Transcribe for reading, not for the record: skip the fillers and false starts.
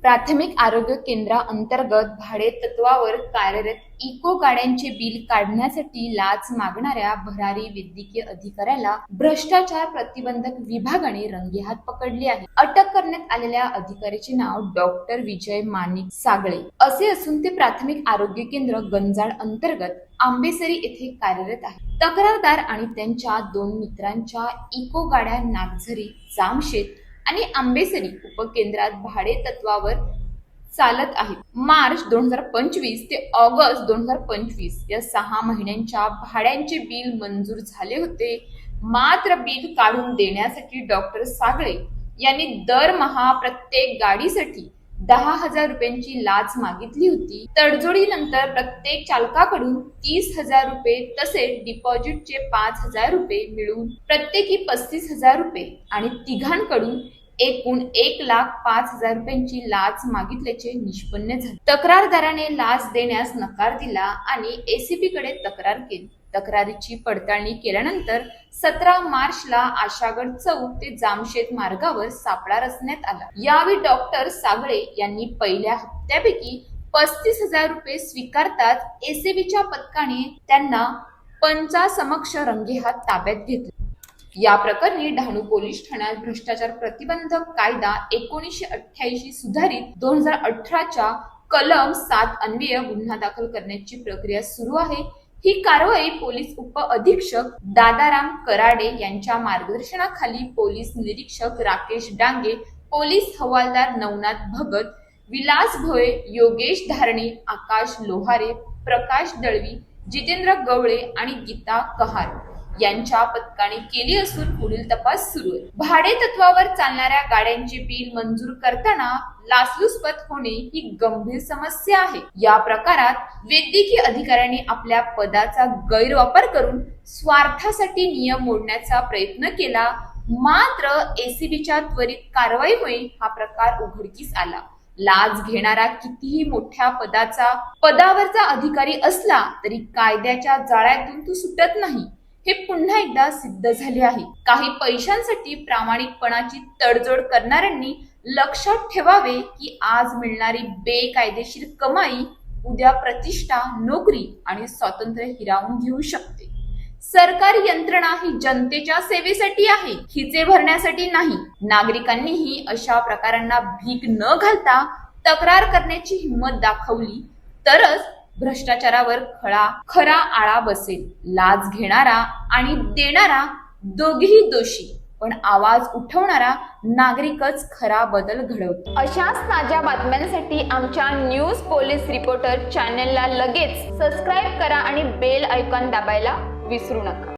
प्राथमिक आरोग्य केंद्राअंतर्गत भाडे तत्वावर कार्यरत इको गाड्यांचे बिल काढण्यासाठी लाच मागणाऱ्या भरारी वैद्यकीय अधिकाऱ्याला भ्रष्टाचार प्रतिबंधक विभागाने रंगेहात पकडले आहे। अटक करण्यात आलेल्या अधिकाऱ्याचे नाव डॉक्टर विजय माणिक सागळे असे असून ते प्राथमिक आरोग्य केंद्र गंजाड अंतर्गत आंबेसरी येथे कार्यरत आहे। तक्रारदार आणि त्यांच्या 2 मित्रांच्या इको गाड्या नागझरी, जामशेत आणि आंबेसरी उपकेंद्रात भाडे तत्वावर चालत आहेत। मार्च 2025 ते ऑगस्ट 2025 या 6 महिन्यांच्या भाड्यांचे बिल मंजूर झाले होते। मात्र बिल काढून देण्यासाठी डॉक्टर सागळे यांनी दरमहा प्रत्येक गाडीसाठी 10,000 रुपयांची लाच मागितली होती। तडजोडीनंतर प्रत्येक चालकाकडून 30,000 रुपये तसेच डिपॉझिटचे 5,000 रुपये मिळून प्रत्येकी 35,000 रुपये आणि तिघांकडून एकूण 1,05,000 रुपयांची लाच मागितल्याचे निष्पन्न झाले। तक्रारदाराने लाच देण्यास नकार दिला आणि एसीपी कडे तक्रार केली। तक्रारीची पडताळणी केल्यानंतर 17 मार्चला आशागड चौक ते जामशेत मार्गावर सापळा रचण्यात आला। यावेळी डॉक्टर सागळे यांनी पहिल्या हप्त्यापैकी 35,000 रुपये स्वीकारताच एसीबीच्या पथकाने त्यांना पंचासमक्ष रंगेहात ताब्यात घेतले। या प्रकरणी डहाणू पोलीस ठाण्यात भ्रष्टाचार प्रतिबंधक कायदा 1988 सुधारित 2018च्या कलम 7 अन्वये गुन्हा दाखल करण्याची प्रक्रिया सुरू आहे। ही कारवाई पोलीस उप अधीक्षक दादाराम कराडे यांच्या मार्गदर्शनाखाली पोलीस निरीक्षक राकेश डांगे, पोलीस हवालदार नवनाथ भगत, विलास भोये, योगेश धारणे, आकाश लोहारे, प्रकाश दळवी, जितेंद्र गवळे आणि गीता कहार यांच्या पथकाने केली असून पुढील तपास सुरू आहे। भाडे तत्वावर चालणाऱ्या गाड्यांचे बिल मंजूर करताना लाचलुचपत होणे ही गंभीर समस्या आहे। या प्रकारात वैद्यकीय अधिकाऱ्यांनी आपल्या पदाचा गैरवापर करून स्वार्थासाठी नियम मोडण्याचा प्रयत्न केला। मात्र एसीबीच्या त्वरित कारवाईमुळे हा प्रकार उघडकीस आला। लाच घेणारा कितीही मोठ्या पदावरचा अधिकारी असला तरी कायद्याच्या जाळ्यातून तो सुटत नाही, हे पुन्हा एकदा सिद्ध झाले आहे। काही पैशांसाठी प्रामाणिकपणाची तडजोड करणाऱ्यांनी लक्षात ठेवावे की आज मिळणारी बेकायदेशीर कमाई उद्या प्रतिष्ठा, नोकरी आणि स्वातंत्र्य हिरावून घेऊ शकते। सरकारी यंत्रणा ही जनतेच्या सेवेसाठी आहे, खिचे भरण्यासाठी नाही। नागरिकांनीही अशा प्रकारांना भीक न घालता तक्रार करण्याची हिंमत दाखवली तरच भ्रष्टाचारावर खरा आळा बसेल। लाच घेणारा आणि देणारा दोघेही दोषी, पण आवाज उठवणारा नागरिकच खरा बदल घडवतो। अशाच ताज्या बातम्यांसाठी आमच्या न्यूज पोलीस रिपोर्टर चॅनलला लगेच सबस्क्राईब करा आणि बेल आयकॉन दाबायला विसरू नका।